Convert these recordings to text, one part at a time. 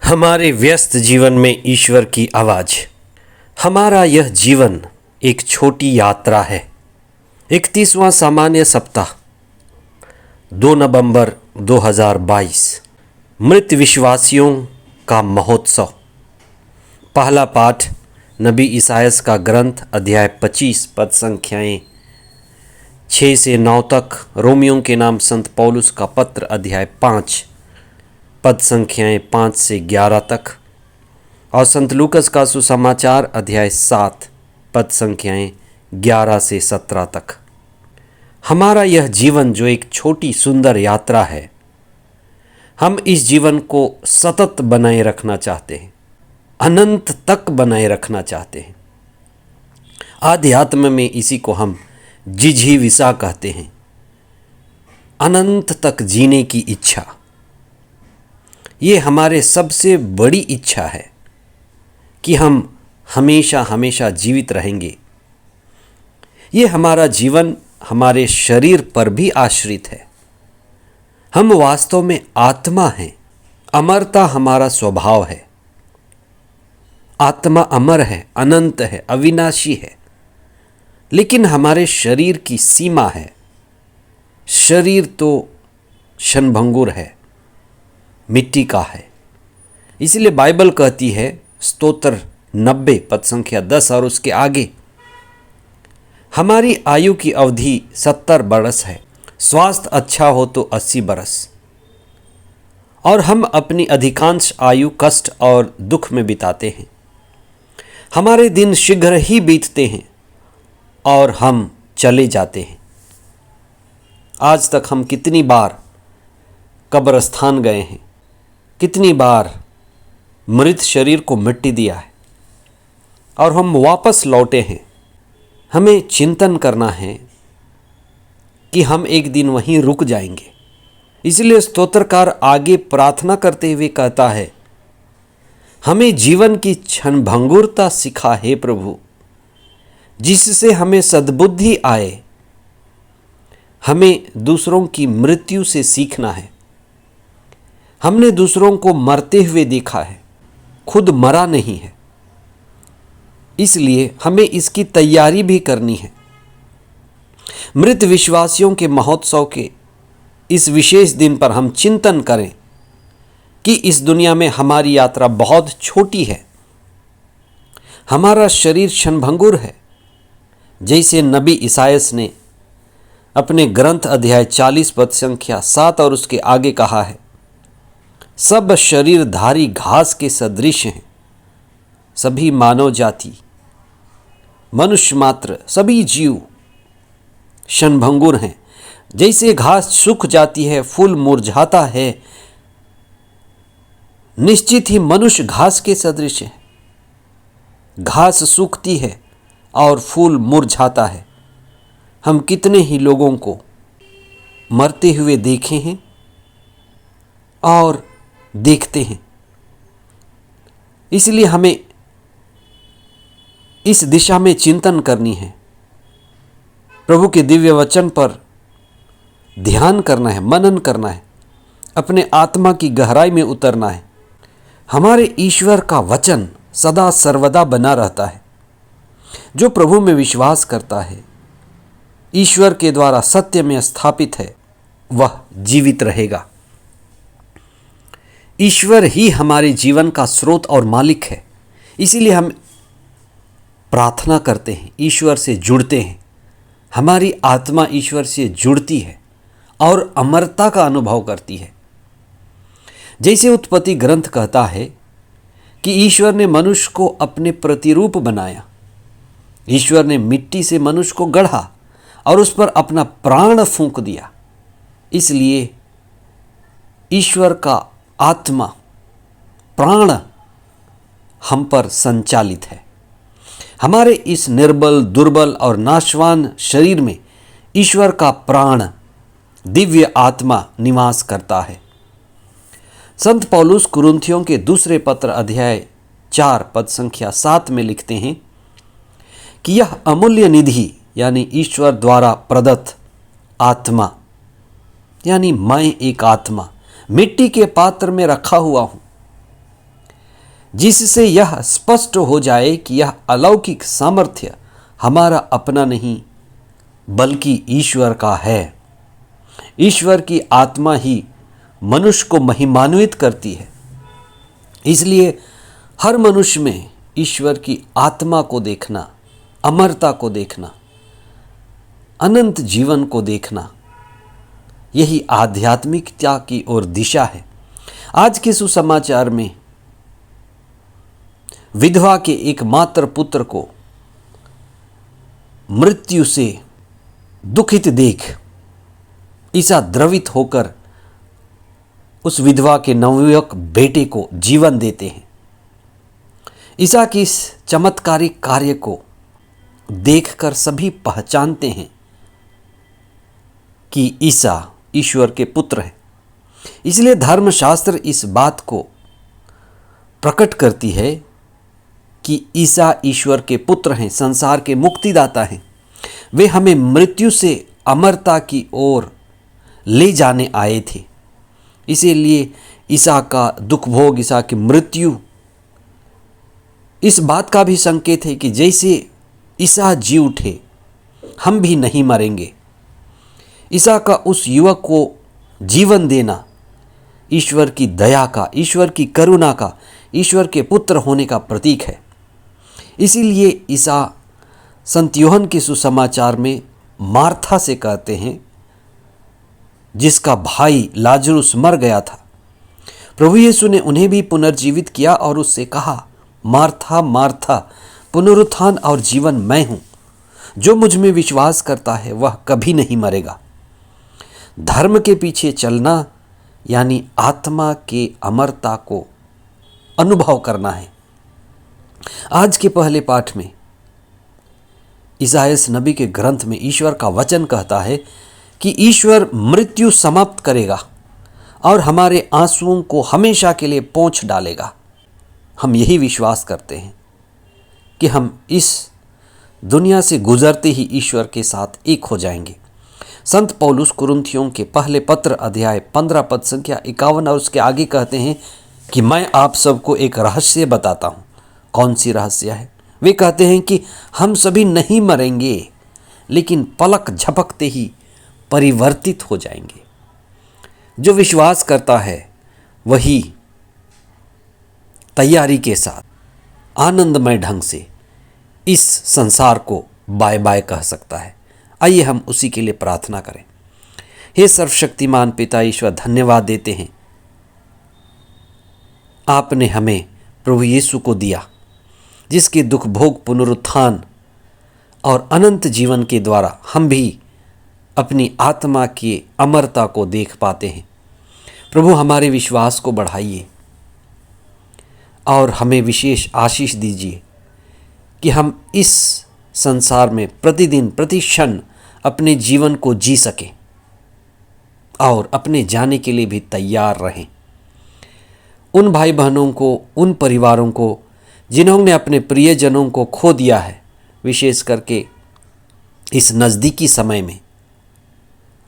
हमारे व्यस्त जीवन में ईश्वर की आवाज़। हमारा यह जीवन एक छोटी यात्रा है। 31वां सामान्य सप्ताह 2 नवंबर 2022। मृत विश्वासियों का महोत्सव। पहला पाठ नबी ईसायास का ग्रंथ अध्याय 25 पद संख्याएं 6 से 9 तक। रोमियों के नाम संत पौलुस का पत्र अध्याय 5 पद संख्याएं 5 से 11 तक। और संत लूकस का सुसमाचार अध्याय 7 पद संख्याएं 11 से 17 तक। हमारा यह जीवन जो एक छोटी सुंदर यात्रा है, हम इस जीवन को सतत बनाए रखना चाहते हैं, अनंत तक बनाए रखना चाहते हैं। आध्यात्म में इसी को हम जिजीविसा कहते हैं, अनंत तक जीने की इच्छा। ये हमारे सबसे बड़ी इच्छा है कि हम हमेशा हमेशा जीवित रहेंगे। ये हमारा जीवन हमारे शरीर पर भी आश्रित है। हम वास्तव में आत्मा हैं। अमरता हमारा स्वभाव है। आत्मा अमर है, अनंत है, अविनाशी है। लेकिन हमारे शरीर की सीमा है। शरीर तो क्षणभंगुर है, मिट्टी का है। इसलिए बाइबल कहती है, स्तोत्र 90 पद संख्या 10 और उसके आगे, हमारी आयु की अवधि 70 बरस है, स्वास्थ्य अच्छा हो तो 80 बरस, और हम अपनी अधिकांश आयु कष्ट और दुख में बिताते हैं। हमारे दिन शीघ्र ही बीतते हैं और हम चले जाते हैं। आज तक हम कितनी बार कब्रस्थान गए हैं, कितनी बार मृत शरीर को मिट्टी दिया है और हम वापस लौटे हैं। हमें चिंतन करना है कि हम एक दिन वहीं रुक जाएंगे। इसलिए स्तोत्रकार आगे प्रार्थना करते हुए कहता है, हमें जीवन की क्षणभंगुरता सिखा हे प्रभु, जिससे हमें सद्बुद्धि आए। हमें दूसरों की मृत्यु से सीखना है। हमने दूसरों को मरते हुए देखा है, खुद मरा नहीं है। इसलिए हमें इसकी तैयारी भी करनी है। मृत विश्वासियों के महोत्सव के इस विशेष दिन पर हम चिंतन करें कि इस दुनिया में हमारी यात्रा बहुत छोटी है। हमारा शरीर क्षणभंगुर है। जैसे नबी ईसायास ने अपने ग्रंथ अध्याय 40 पद संख्या 7 और उसके आगे कहा है, सब शरीरधारी घास के सदृश हैं। सभी मानव जाति, मनुष्य मात्र, सभी जीव क्षणभंगुर हैं। जैसे घास सूख जाती है, फूल मुरझाता है, निश्चित ही मनुष्य घास के सदृश है। घास सूखती है और फूल मुरझाता है। हम कितने ही लोगों को मरते हुए देखे हैं और देखते हैं। इसलिए हमें इस दिशा में चिंतन करनी है। प्रभु के दिव्य वचन पर ध्यान करना है, मनन करना है, अपने आत्मा की गहराई में उतरना है। हमारे ईश्वर का वचन सदा सर्वदा बना रहता है। जो प्रभु में विश्वास करता है, ईश्वर के द्वारा सत्य में स्थापित है, वह जीवित रहेगा। ईश्वर ही हमारे जीवन का स्रोत और मालिक है। इसीलिए हम प्रार्थना करते हैं, ईश्वर से जुड़ते हैं। हमारी आत्मा ईश्वर से जुड़ती है और अमरता का अनुभव करती है। जैसे उत्पत्ति ग्रंथ कहता है कि ईश्वर ने मनुष्य को अपने प्रतिरूप बनाया। ईश्वर ने मिट्टी से मनुष्य को गढ़ा और उस पर अपना प्राण फूंक दिया। इसलिए ईश्वर का आत्मा, प्राण हम पर संचालित है। हमारे इस निर्बल, दुर्बल और नाशवान शरीर में ईश्वर का प्राण, दिव्य आत्मा निवास करता है। संत पौलुस कुरिन्थियों के दूसरे पत्र अध्याय 4 पद संख्या 7 में लिखते हैं कि यह अमूल्य निधि यानी ईश्वर द्वारा प्रदत्त आत्मा, यानी मैं एक आत्मा मिट्टी के पात्र में रखा हुआ हूं। जिससे यह स्पष्ट हो जाए कि यह अलौकिक सामर्थ्य हमारा अपना नहीं बल्कि ईश्वर का है। ईश्वर की आत्मा ही मनुष्य को महिमान्वित करती है। इसलिए हर मनुष्य में ईश्वर की आत्मा को देखना, अमरता को देखना, अनंत जीवन को देखना, यही आध्यात्मिकता की ओर दिशा है। आज के सुसमाचार में विधवा के एकमात्र पुत्र को मृत्यु से दुखित देख ईसा द्रवित होकर उस विधवा के नवयुवक बेटे को जीवन देते हैं। ईसा के इस चमत्कारिक कार्य को देखकर सभी पहचानते हैं कि ईसा ईश्वर के पुत्र हैं। इसलिए धर्मशास्त्र इस बात को प्रकट करती है कि ईसा ईश्वर के पुत्र हैं, संसार के मुक्तिदाता हैं। वे हमें मृत्यु से अमरता की ओर ले जाने आए थे। इसीलिए ईसा का दुख भोग, ईसा की मृत्यु इस बात का भी संकेत है कि जैसे ईसा जी उठे, हम भी नहीं मरेंगे। ईसा का उस युवक को जीवन देना ईश्वर की दया का, ईश्वर की करुणा का, ईश्वर के पुत्र होने का प्रतीक है। इसीलिए ईसा संत यूहन्ना के सुसमाचार में मार्था से कहते हैं, जिसका भाई लाजरुस मर गया था, प्रभु यीशु ने उन्हें भी पुनर्जीवित किया और उससे कहा, मार्था मार्था, पुनरुत्थान और जीवन मैं हूँ। जो मुझ में विश्वास करता है वह कभी नहीं मरेगा। धर्म के पीछे चलना यानी आत्मा के अमरता को अनुभव करना है। आज के पहले पाठ में इसायास नबी के ग्रंथ में ईश्वर का वचन कहता है कि ईश्वर मृत्यु समाप्त करेगा और हमारे आंसुओं को हमेशा के लिए पोंछ डालेगा। हम यही विश्वास करते हैं कि हम इस दुनिया से गुजरते ही ईश्वर के साथ एक हो जाएंगे। संत पौलुस कुरिन्थियों के पहले पत्र अध्याय 15 पद संख्या 51 और उसके आगे कहते हैं कि मैं आप सबको एक रहस्य बताता हूँ। कौन सी रहस्य है? वे कहते हैं कि हम सभी नहीं मरेंगे, लेकिन पलक झपकते ही परिवर्तित हो जाएंगे। जो विश्वास करता है वही तैयारी के साथ आनंदमय ढंग से इस संसार को बाय बाय कह सकता है। आइए हम उसी के लिए प्रार्थना करें। हे सर्वशक्तिमान पिता ईश्वर, धन्यवाद देते हैं, आपने हमें प्रभु यीशु को दिया, जिसके दुख भोग, पुनरुत्थान और अनंत जीवन के द्वारा हम भी अपनी आत्मा की अमरता को देख पाते हैं। प्रभु हमारे विश्वास को बढ़ाइए और हमें विशेष आशीष दीजिए कि हम इस संसार में प्रतिदिन प्रति क्षण अपने जीवन को जी सकें और अपने जाने के लिए भी तैयार रहें। उन भाई बहनों को, उन परिवारों को जिन्होंने अपने प्रियजनों को खो दिया है, विशेष करके इस नज़दीकी समय में,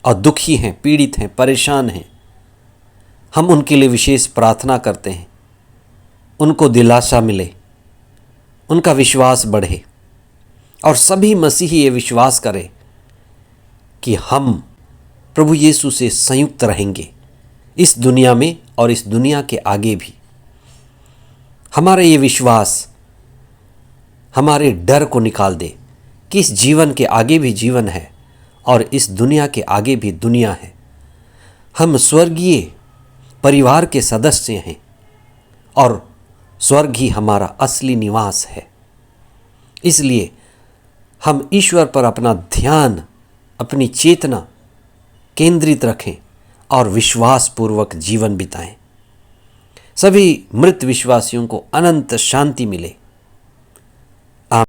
और दुखी हैं, पीड़ित हैं, परेशान हैं, हम उनके लिए विशेष प्रार्थना करते हैं। उनको दिलासा मिले, उनका विश्वास बढ़े और सभी मसीही ये विश्वास करें कि हम प्रभु यीशु से संयुक्त रहेंगे इस दुनिया में और इस दुनिया के आगे भी। हमारा ये विश्वास हमारे डर को निकाल दे कि इस जीवन के आगे भी जीवन है और इस दुनिया के आगे भी दुनिया है। हम स्वर्गीय परिवार के सदस्य हैं और स्वर्ग ही हमारा असली निवास है। इसलिए हम ईश्वर पर अपना ध्यान, अपनी चेतना केंद्रित रखें और विश्वास पूर्वक जीवन बिताएं। सभी मृत विश्वासियों को अनंत शांति मिले।